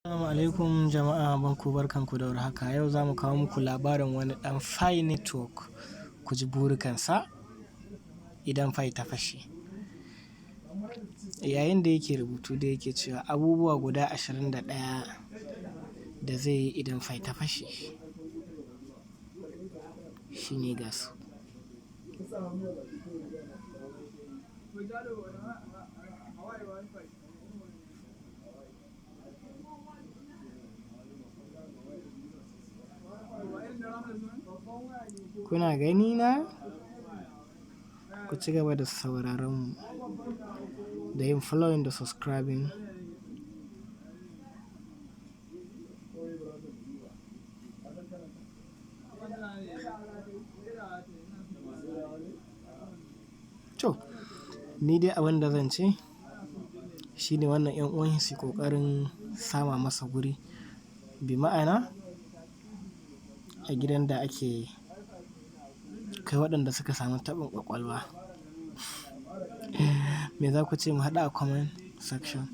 Assalamu alaikum jama'a, barkanku da warhaka. Yau za mu kawo muku labarin wani ɗan Fi network. Ku ji burikansa idan Fi ta fashe. Yayin da yake rubutu da yake cewa abubuwa guda 21 da zai yi idan Fi ta fashe. Shi ne gasu. Kuna gani na? Ku ci gaba da sauraron mu da yin following da subscribing. To, ni dai abin da zan ce shi ne wannan 'yan uwan su ƙoƙarin sama masa guri. Bi ma'ana a gidan da ake kai waɗanda suka samu taɓin ƙwaƙwalwa. Me za ku ce mu haɗu a comment section?